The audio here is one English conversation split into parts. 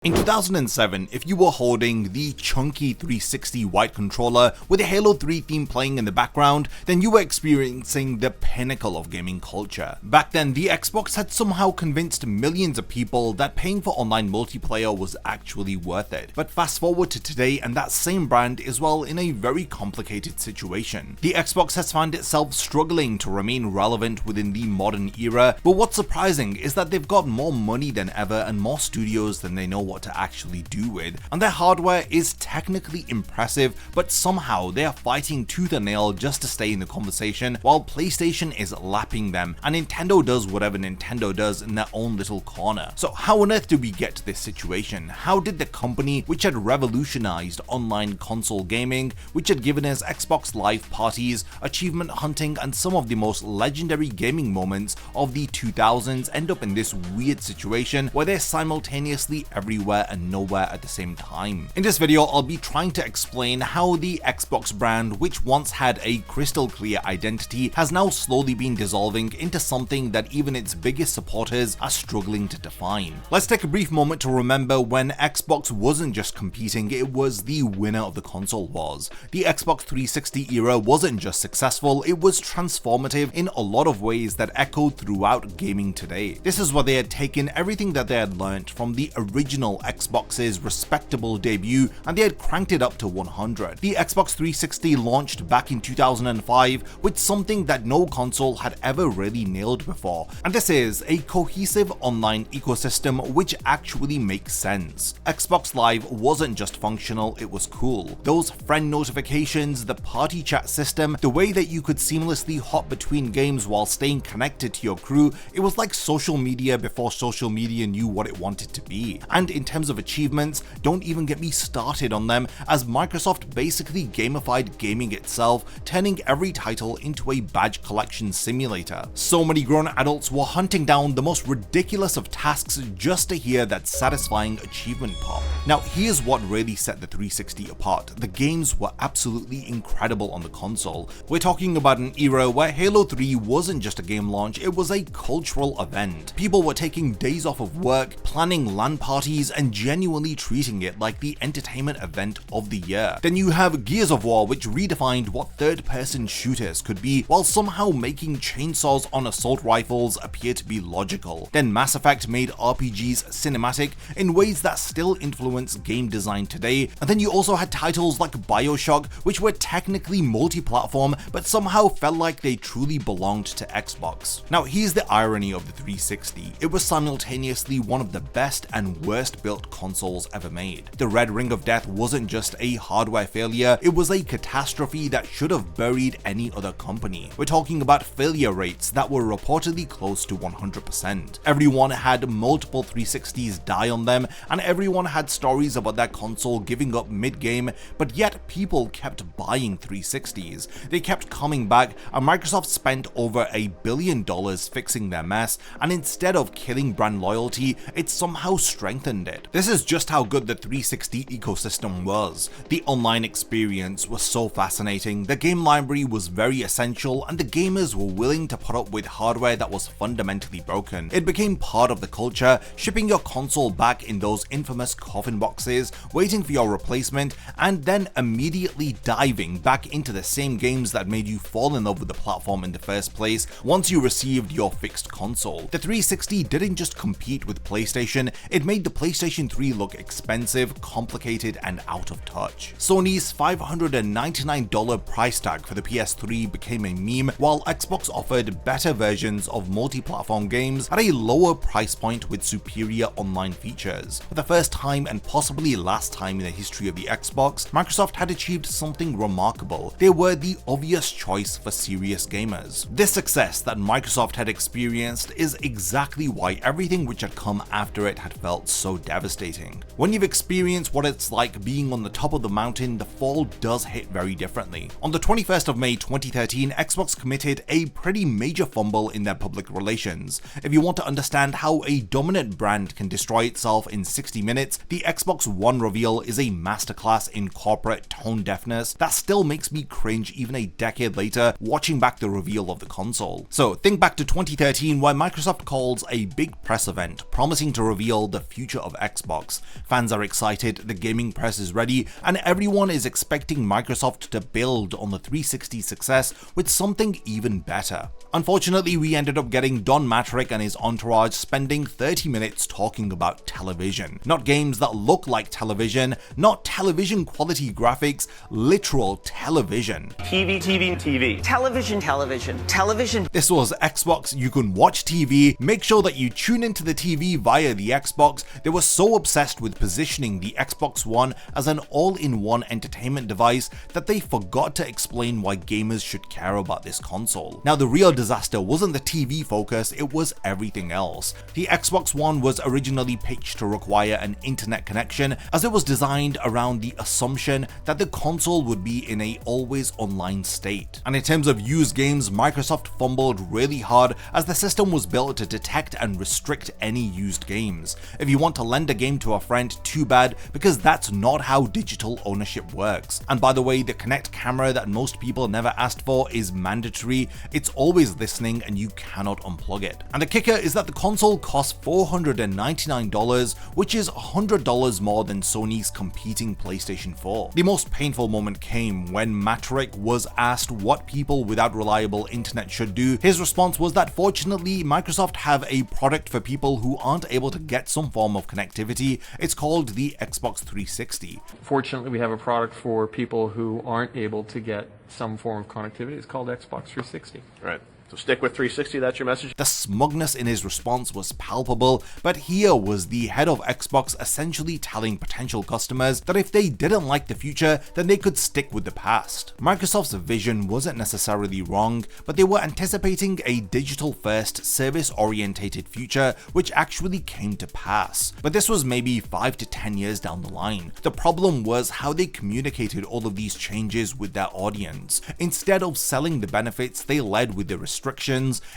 In 2007, if you were holding the chunky 360 white controller with a Halo 3 theme playing in the background, then you were experiencing the pinnacle of gaming culture. Back then, the Xbox had somehow convinced millions of people that paying for online multiplayer was actually worth it. But fast forward to today and that same brand is, well, in a very complicated situation. The Xbox has found itself struggling to remain relevant within the modern era, but what's surprising is that they've got more money than ever and more studios than they know what to actually do with, and their hardware is technically impressive, but somehow they are fighting tooth and nail just to stay in the conversation while PlayStation is lapping them and Nintendo does whatever Nintendo does in their own little corner. So how on earth did we get to this situation? How did the company which had revolutionized online console gaming, which had given us Xbox Live parties, achievement hunting, and some of the most legendary gaming moments of the 2000s end up in this weird situation where they're simultaneously everywhere and nowhere at the same time? In this video, I'll be trying to explain how the Xbox brand, which once had a crystal clear identity, has now slowly been dissolving into something that even its biggest supporters are struggling to define. Let's take a brief moment to remember when Xbox wasn't just competing, it was the winner of the console wars. The Xbox 360 era wasn't just successful, it was transformative in a lot of ways that echoed throughout gaming today. This is where they had taken everything that they had learnt from the original Xbox's respectable debut and they had cranked it up to 100. The Xbox 360 launched back in 2005 with something that no console had ever really nailed before, and this is a cohesive online ecosystem which actually makes sense. Xbox Live wasn't just functional, it was cool. Those friend notifications, the party chat system, the way that you could seamlessly hop between games while staying connected to your crew, it was like social media before social media knew what it wanted to be. And in terms of achievements, don't even get me started on them, as Microsoft basically gamified gaming itself, turning every title into a badge collection simulator. So many grown adults were hunting down the most ridiculous of tasks just to hear that satisfying achievement pop. Now here's what really set the 360 apart. The games were absolutely incredible on the console. We're talking about an era where Halo 3 wasn't just a game launch, it was a cultural event. People were taking days off of work, planning LAN parties, and genuinely treating it like the entertainment event of the year. Then you have Gears of War, which redefined what third-person shooters could be while somehow making chainsaws on assault rifles appear to be logical. Then Mass Effect made RPGs cinematic in ways that still influence game design today. And then you also had titles like BioShock, which were technically multi-platform but somehow felt like they truly belonged to Xbox. Now here's the irony of the 360. It was simultaneously one of the best and worst built consoles ever made. The Red Ring of Death wasn't just a hardware failure, it was a catastrophe that should have buried any other company. We're talking about failure rates that were reportedly close to 100%. Everyone had multiple 360s die on them, and everyone had stories about that console giving up mid-game, but yet people kept buying 360s. They kept coming back, and Microsoft spent over $1 billion fixing their mess, and instead of killing brand loyalty, it somehow strengthened it. This is just how good the 360 ecosystem was. The online experience was so fascinating, the game library was very essential, and the gamers were willing to put up with hardware that was fundamentally broken. It became part of the culture, shipping your console back in those infamous coffin boxes, waiting for your replacement, and then immediately diving back into the same games that made you fall in love with the platform in the first place once you received your fixed console. The 360 didn't just compete with PlayStation, it made the PlayStation 3 look expensive, complicated, and out of touch. Sony's $599 price tag for the PS3 became a meme, while Xbox offered better versions of multi-platform games at a lower price point with superior online features. For the first time and possibly last time in the history of the Xbox, Microsoft had achieved something remarkable. They were the obvious choice for serious gamers. This success that Microsoft had experienced is exactly why everything which had come after it had felt so devastating. When you've experienced what it's like being on the top of the mountain, the fall does hit very differently. On the 21st of May 2013, Xbox committed a pretty major fumble in their public relations. If you want to understand how a dominant brand can destroy itself in 60 minutes, the Xbox One reveal is a masterclass in corporate tone deafness that still makes me cringe even a decade later watching back the reveal of the console. So think back to 2013 where Microsoft calls a big press event promising to reveal the future of of Xbox. Fans are excited, the gaming press is ready, and everyone is expecting Microsoft to build on the 360 success with something even better. Unfortunately, we ended up getting Don Mattrick and his entourage spending 30 minutes talking about television. Not games that look like television, not television quality graphics, literal television. TV. Television. This was Xbox, you can watch TV, make sure that you tune into the TV via the Xbox. They were so obsessed with positioning the Xbox One as an all-in-one entertainment device that they forgot to explain why gamers should care about this console. Now, the real disaster wasn't the TV focus, it was everything else. The Xbox One was originally pitched to require an internet connection, as it was designed around the assumption that the console would be in a always online state. And in terms of used games, Microsoft fumbled really hard, as the system was built to detect and restrict any used games. If you want to lend a game to a friend, too bad, because that's not how digital ownership works. And by the way, the Kinect camera that most people never asked for is mandatory. It's always listening and you cannot unplug it. And the kicker is that the console costs $499, which is $100 more than Sony's competing PlayStation 4. The most painful moment came when Mattrick was asked what people without reliable internet should do. His response was that fortunately Microsoft have a product for people who aren't able to get some form of connectivity. It's called the Xbox 360. Fortunately, we have a product for people who aren't able to get some form of connectivity. It's called Xbox 360. Right. So stick with 360, that's your message? The smugness in his response was palpable, but here was the head of Xbox essentially telling potential customers that if they didn't like the future, then they could stick with the past. Microsoft's vision wasn't necessarily wrong, but they were anticipating a digital-first, service-orientated future, which actually came to pass. But this was maybe 5 to 10 years down the line. The problem was how they communicated all of these changes with their audience. Instead of selling the benefits, they led with the restrictions.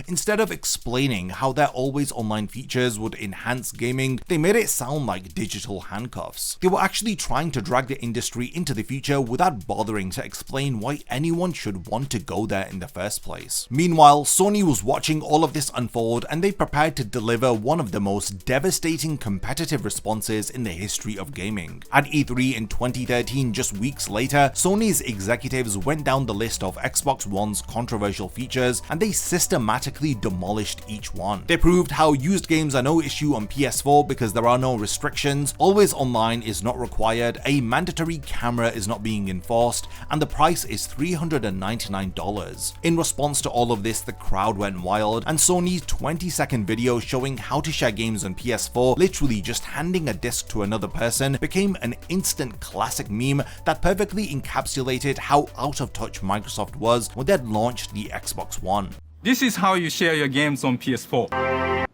Instead of explaining how their always online features would enhance gaming, they made it sound like digital handcuffs. They were actually trying to drag the industry into the future without bothering to explain why anyone should want to go there in the first place. Meanwhile, Sony was watching all of this unfold, and they prepared to deliver one of the most devastating competitive responses in the history of gaming. At E3 in 2013, just weeks later, Sony's executives went down the list of Xbox One's controversial features, and they systematically demolished each one. They proved how used games are no issue on PS4 because there are no restrictions, always online is not required, a mandatory camera is not being enforced, and the price is $399. In response to all of this, the crowd went wild, and Sony's 20-second video showing how to share games on PS4, literally just handing a disc to another person, became an instant classic meme that perfectly encapsulated how out of touch Microsoft was when they'd launched the Xbox One. This is how you share your games on PS4.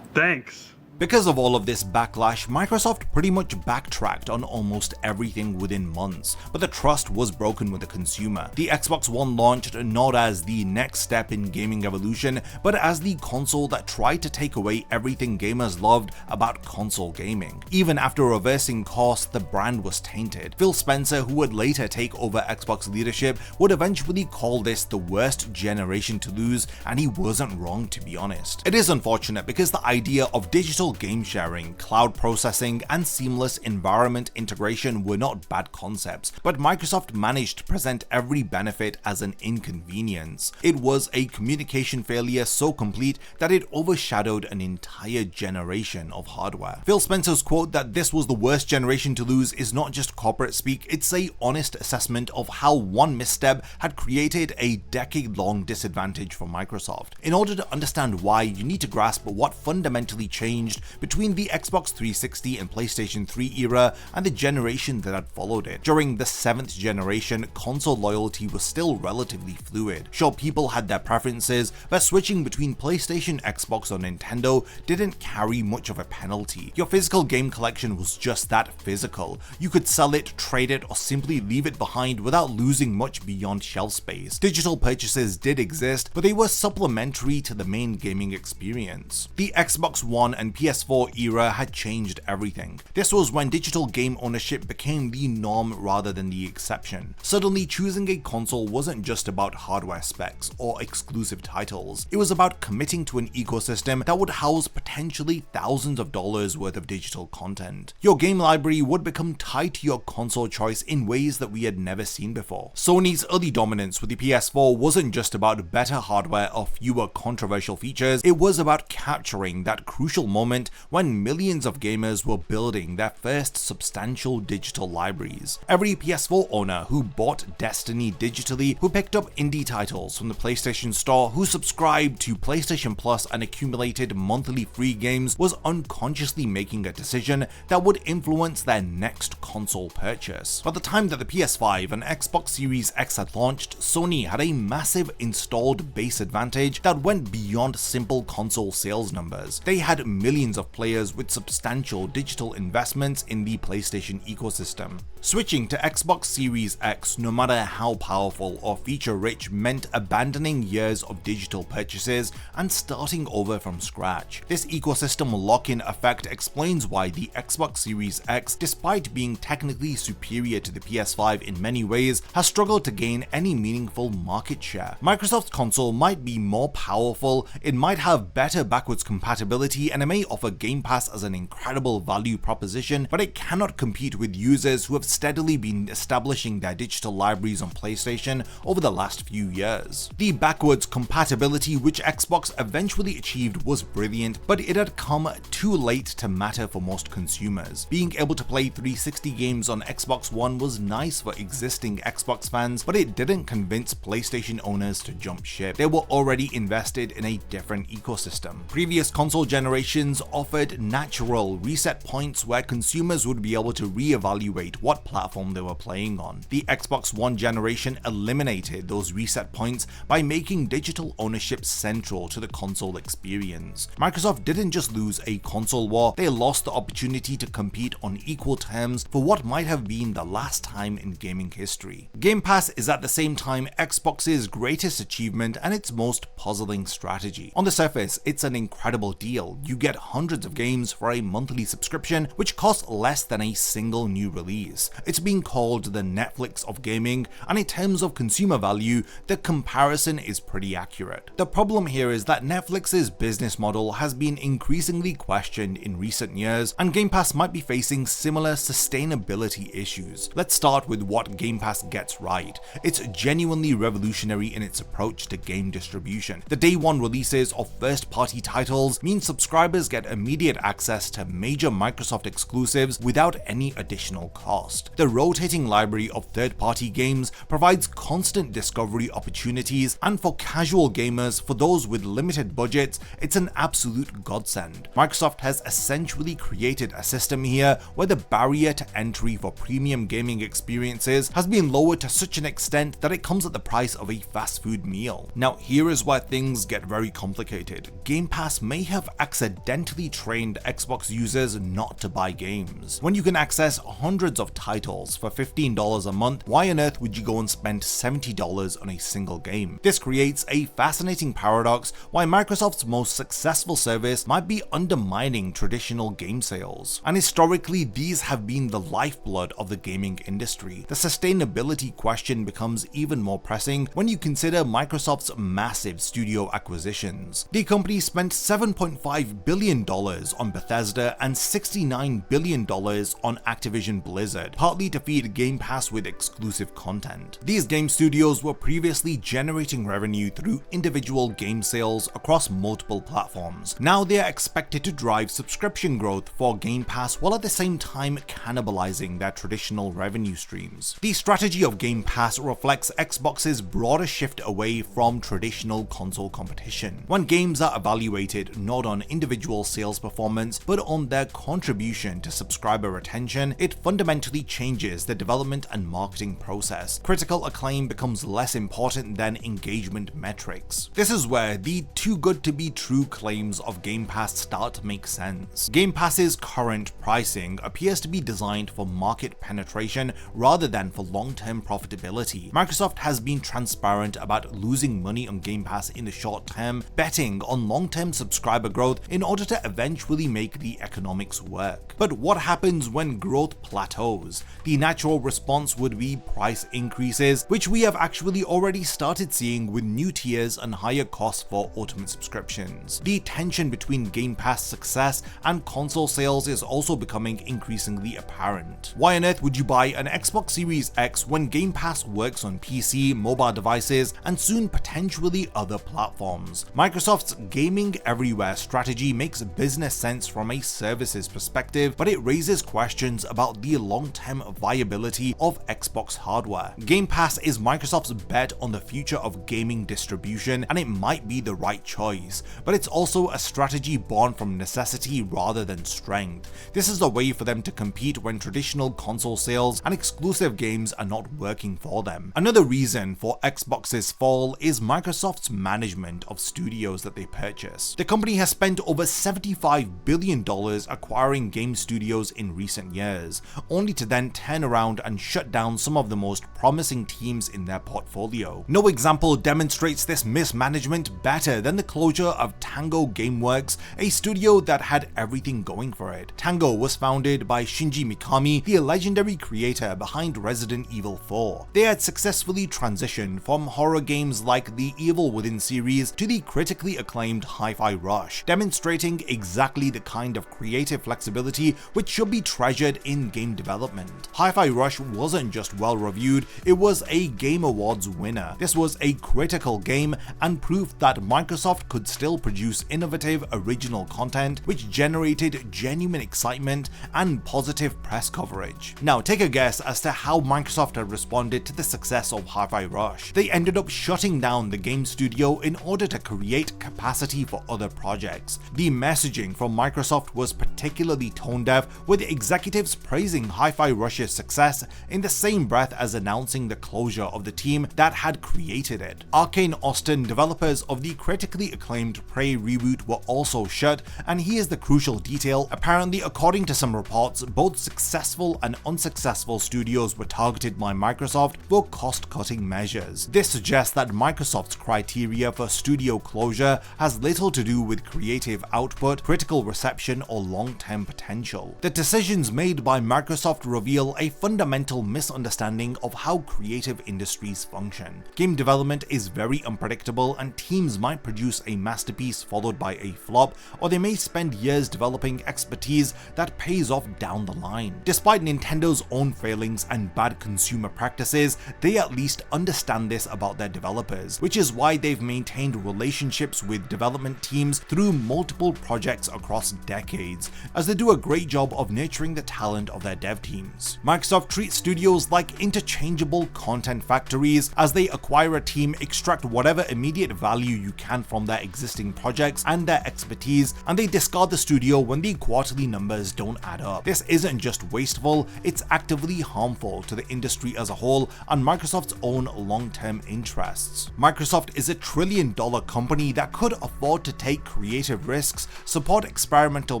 Thanks. Because of all of this backlash, Microsoft pretty much backtracked on almost everything within months, but the trust was broken with the consumer. The Xbox One launched not as the next step in gaming evolution, but as the console that tried to take away everything gamers loved about console gaming. Even after reversing course, the brand was tainted. Phil Spencer, who would later take over Xbox leadership, would eventually call this the worst generation to lose, and he wasn't wrong, to be honest. It is unfortunate because the idea of digital game sharing, cloud processing, and seamless environment integration were not bad concepts, but Microsoft managed to present every benefit as an inconvenience. It was a communication failure so complete that it overshadowed an entire generation of hardware. Phil Spencer's quote that this was the worst generation to lose is not just corporate speak, it's a honest assessment of how one misstep had created a decade-long disadvantage for Microsoft. In order to understand why, you need to grasp what fundamentally changed between the Xbox 360 and PlayStation 3 era and the generation that had followed it. During the 7th generation, console loyalty was still relatively fluid. Sure, people had their preferences, but switching between PlayStation, Xbox, or Nintendo didn't carry much of a penalty. Your physical game collection was just that, physical. You could sell it, trade it, or simply leave it behind without losing much beyond shelf space. Digital purchases did exist, but they were supplementary to the main gaming experience. The Xbox One and PS4 era had changed everything. This was when digital game ownership became the norm rather than the exception. Suddenly, choosing a console wasn't just about hardware specs or exclusive titles. It was about committing to an ecosystem that would house potentially thousands of dollars worth of digital content. Your game library would become tied to your console choice in ways that we had never seen before. Sony's early dominance with the PS4 wasn't just about better hardware or fewer controversial features, it was about capturing that crucial moment when millions of gamers were building their first substantial digital libraries. Every PS4 owner who bought Destiny digitally, who picked up indie titles from the PlayStation Store, who subscribed to PlayStation Plus and accumulated monthly free games, was unconsciously making a decision that would influence their next console purchase. By the time that the PS5 and Xbox Series X had launched, Sony had a massive installed base advantage that went beyond simple console sales numbers. They had millions of players with substantial digital investments in the PlayStation ecosystem. Switching to Xbox Series X, no matter how powerful or feature-rich, meant abandoning years of digital purchases and starting over from scratch. This ecosystem lock-in effect explains why the Xbox Series X, despite being technically superior to the PS5 in many ways, has struggled to gain any meaningful market share. Microsoft's console might be more powerful, it might have better backwards compatibility, and it may offer Game Pass as an incredible value proposition, but it cannot compete with users who have steadily been establishing their digital libraries on PlayStation over the last few years. The backwards compatibility which Xbox eventually achieved was brilliant, but it had come too late to matter for most consumers. Being able to play 360 games on Xbox One was nice for existing Xbox fans, but it didn't convince PlayStation owners to jump ship. They were already invested in a different ecosystem. Previous console generations offered natural reset points where consumers would be able to reevaluate what platform they were playing on. The Xbox One generation eliminated those reset points by making digital ownership central to the console experience. Microsoft didn't just lose a console war, they lost the opportunity to compete on equal terms for what might have been the last time in gaming history. Game Pass is at the same time Xbox's greatest achievement and its most puzzling strategy. On the surface, it's an incredible deal. You get hundreds of games for a monthly subscription, which costs less than a single new release. It's being called the Netflix of gaming, and in terms of consumer value, the comparison is pretty accurate. The problem here is that Netflix's business model has been increasingly questioned in recent years, and Game Pass might be facing similar sustainability issues. Let's start with what Game Pass gets right. It's genuinely revolutionary in its approach to game distribution. The day one releases of first-party titles mean subscribers get immediate access to major Microsoft exclusives without any additional cost. The rotating library of third-party games provides constant discovery opportunities, and for casual gamers, for those with limited budgets, it's an absolute godsend. Microsoft has essentially created a system here where the barrier to entry for premium gaming experiences has been lowered to such an extent that it comes at the price of a fast food meal. Now, here is where things get very complicated. Game Pass may have accidentally trained Xbox users not to buy games. When you can access hundreds of titles for $15 a month, why on earth would you go and spend $70 on a single game? This creates a fascinating paradox why Microsoft's most successful service might be undermining traditional game sales. And historically, these have been the lifeblood of the gaming industry. The sustainability question becomes even more pressing when you consider Microsoft's massive studio acquisitions. The company spent $7.5 billion on Bethesda and $69 billion on Activision Blizzard, partly to feed Game Pass with exclusive content. These game studios were previously generating revenue through individual game sales across multiple platforms. Now they are expected to drive subscription growth for Game Pass while at the same time cannibalizing their traditional revenue streams. The strategy of Game Pass reflects Xbox's broader shift away from traditional console competition. When games are evaluated not on individual sales performance but on their contribution to subscriber retention, it fundamentally changes the development and marketing process. Critical acclaim becomes less important than engagement metrics. This is where the too good to be true claims of Game Pass start to make sense. Game Pass's current pricing appears to be designed for market penetration rather than for long-term profitability. Microsoft has been transparent about losing money on Game Pass in the short term, betting on long-term subscriber growth in order to to eventually make the economics work. But what happens when growth plateaus? The natural response would be price increases, which we have actually already started seeing with new tiers and higher costs for Ultimate subscriptions. The tension between Game Pass success and console sales is also becoming increasingly apparent. Why on earth would you buy an Xbox Series X when Game Pass works on PC, mobile devices, and soon potentially other platforms? Microsoft's gaming everywhere strategy makes business sense from a services perspective, but it raises questions about the long-term viability of Xbox hardware. Game Pass is Microsoft's bet on the future of gaming distribution, and it might be the right choice, but it's also a strategy born from necessity rather than strength. This is a way for them to compete when traditional console sales and exclusive games are not working for them. Another reason for Xbox's fall is Microsoft's management of studios that they purchase. The company has spent over $75 billion acquiring game studios in recent years, only to then turn around and shut down some of the most promising teams in their portfolio. No example demonstrates this mismanagement better than the closure of Tango Gameworks, a studio that had everything going for it. Tango was founded by Shinji Mikami, the legendary creator behind Resident Evil 4. They had successfully transitioned from horror games like the Evil Within series to the critically acclaimed Hi-Fi Rush, demonstrating exactly the kind of creative flexibility which should be treasured in game development. Hi-Fi Rush wasn't just well reviewed, it was a Game Awards winner. This was a critical game and proof that Microsoft could still produce innovative original content which generated genuine excitement and positive press coverage. Now take a guess as to how Microsoft had responded to the success of Hi-Fi Rush. They ended up shutting down the game studio in order to create capacity for other projects. The messaging from Microsoft was particularly tone deaf, with executives praising Hi-Fi Rush's success in the same breath as announcing the closure of the team that had created it. Arcane Austin, developers of the critically acclaimed Prey reboot, were also shut, and here's the crucial detail. Apparently, according to some reports, both successful and unsuccessful studios were targeted by Microsoft for cost-cutting measures. This suggests that Microsoft's criteria for studio closure has little to do with creative output, critical reception, or long-term potential. The decisions made by Microsoft reveal a fundamental misunderstanding of how creative industries function. Game development is very unpredictable, and teams might produce a masterpiece followed by a flop, or they may spend years developing expertise that pays off down the line. Despite Nintendo's own failings and bad consumer practices, they at least understand this about their developers, which is why they've maintained relationships with development teams through multiple projects across decades, as they do a great job of nurturing the talent of their dev teams. Microsoft treats studios like interchangeable content factories. As they acquire a team, extract whatever immediate value you can from their existing projects and their expertise, and they discard the studio when the quarterly numbers don't add up. This isn't just wasteful, it's actively harmful to the industry as a whole and Microsoft's own long-term interests. Microsoft is a trillion-dollar company that could afford to take creative risks, support experimental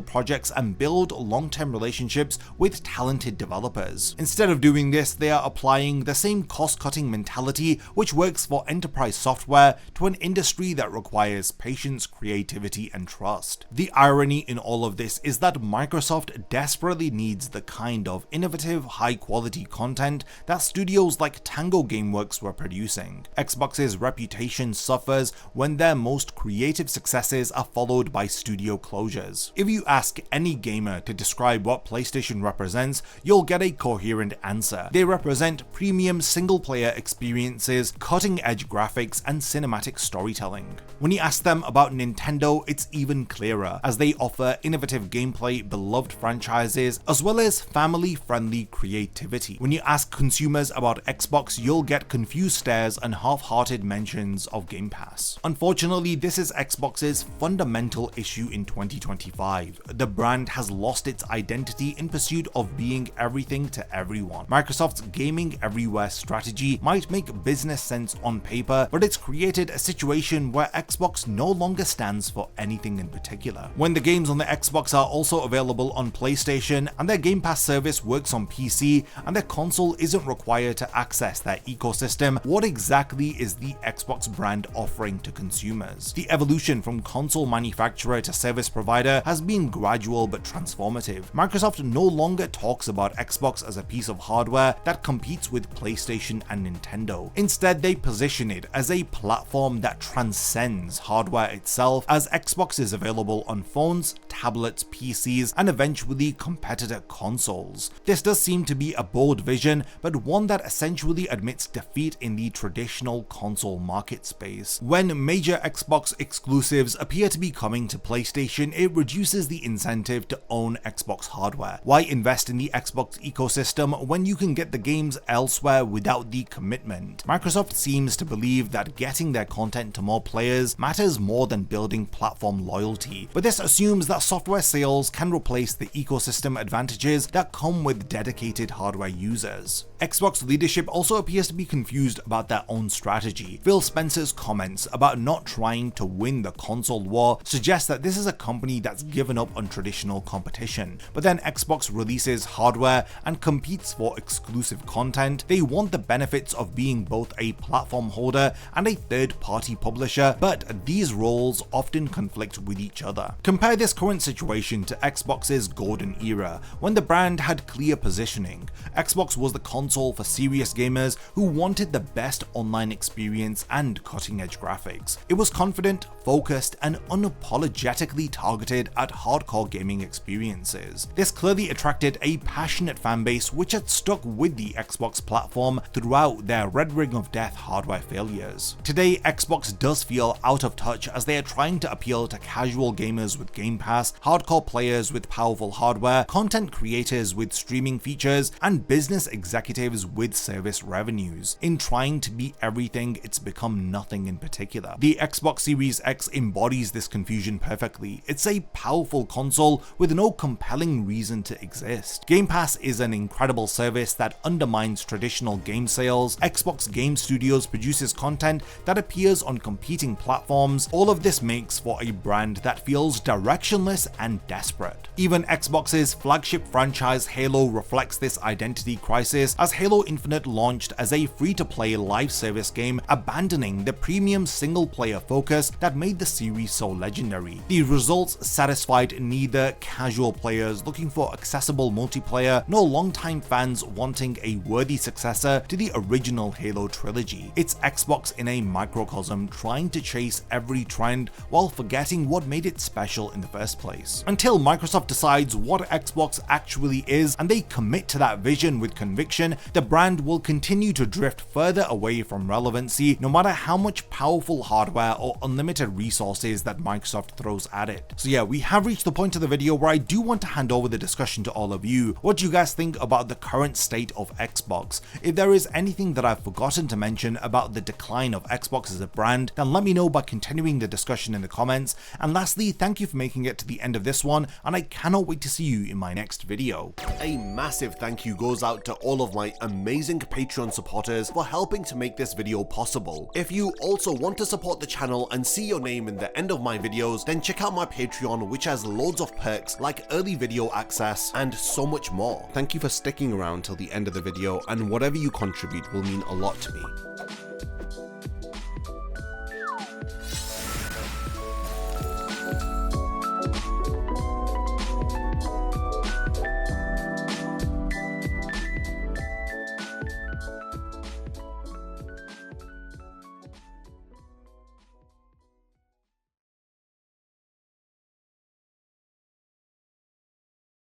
projects, and build long-term relationships with talented developers. Instead of doing this, they are applying the same cost-cutting mentality which works for enterprise software to an industry that requires patience, creativity, and trust. The irony in all of this is that Microsoft desperately needs the kind of innovative, high-quality content that studios like Tango Gameworks were producing. Xbox's reputation suffers when their most creative successes are followed by studio closures. If you ask any gamer to describe what PlayStation represents, you'll get a coherent answer. They represent premium single-player experiences, cutting-edge graphics, and cinematic storytelling. When you ask them about Nintendo, it's even clearer, as they offer innovative gameplay, beloved franchises, as well as family-friendly creativity. When you ask consumers about Xbox, you'll get confused stares and half-hearted mentions of Game Pass. Unfortunately, this is Xbox's fundamental issue in 2025. The brand has lost its identity in pursuit of being everything to everyone. Microsoft's gaming everywhere strategy might make business sense on paper, but it's created a situation where Xbox no longer stands for anything in particular. When the games on the Xbox are also available on PlayStation, and their Game Pass service works on PC, and their console isn't required to access their ecosystem, what exactly is the Xbox brand offering to consumers? The evolution from console manufacturer to service provider has been gradual but transformative. Microsoft no longer talks about Xbox as a piece of hardware that competes with PlayStation and Nintendo. Instead, they position it as a platform that transcends hardware itself, as Xbox is available on phones, tablets, PCs, and eventually competitor consoles. This does seem to be a bold vision, but one that essentially admits defeat in the traditional console market space. When major Xbox exclusives appear to be coming to PlayStation, it reduces the incentive to own Xbox hardware. Why invest in the Xbox ecosystem when you can get the games elsewhere without the commitment? Microsoft seems to believe that getting their content to more players matters more than building platform loyalty, but this assumes that software sales can replace the ecosystem advantages that come with dedicated hardware users. Xbox leadership also appears to be confused about their own strategy. Phil Spencer's comments about not trying to win the console war suggest that this is a company that's given up on traditional competition. But then Xbox releases hardware and competes for exclusive content. They want the benefits of being both a platform holder and a third-party publisher, but these roles often conflict with each other. Compare this current situation to Xbox's golden era, when the brand had clear positioning. Xbox was the console for serious gamers who wanted the best online experience and cutting-edge graphics. It was confident, focused, and unapologetically targeted at hardcore gaming experiences. This clearly attracted a passionate fanbase which had stuck with the Xbox platform throughout their Red Ring of Death hardware failures. Today, Xbox does feel out of touch as they are trying to appeal to casual gamers with Game Pass, hardcore players with powerful hardware, content creators with streaming features, and business executives with service revenues. In trying to be everything, it's become nothing in particular. The Xbox Series X embodies this confusion perfectly. It's a powerful console with no compelling reason to exist. Game Pass is an incredible service that undermines traditional game sales. Xbox Game Studios produces content that appears on competing platforms. All of this makes for a brand that feels directionless and desperate. Even Xbox's flagship franchise Halo reflects this identity crisis, as Halo Infinite launched as a free-to-play live service game, abandoning the premium single-player focus that made the series so legendary. The results satisfied neither casual players looking for accessible multiplayer nor longtime fans wanting a worthy successor to the original Halo trilogy. It's Xbox in a microcosm trying to chase every trend while forgetting what made it special in the first place. Until Microsoft decides what Xbox actually is and they commit to that vision with conviction, the brand will continue to drift further away from relevancy no matter how much powerful hardware or unlimited resources that Microsoft throws at it. So yeah, we have reached the point of the video where I do want to hand over the discussion to all of you. What do you guys think about the current state of Xbox? If there is anything that I've forgotten to mention about the decline of Xbox as a brand, then let me know by continuing the discussion in the comments. And lastly, thank you for making it to the end of this one, and I cannot wait to see you in my next video. A massive thank you goes out to all of my amazing Patreon supporters for helping to make this video possible. If you also want to support the channel and see your name in the end of my videos, then check out my Patreon, which has loads of perks like early video access and so much more. Thank you for sticking around till the end of the video, and whatever you contribute will mean a lot to me.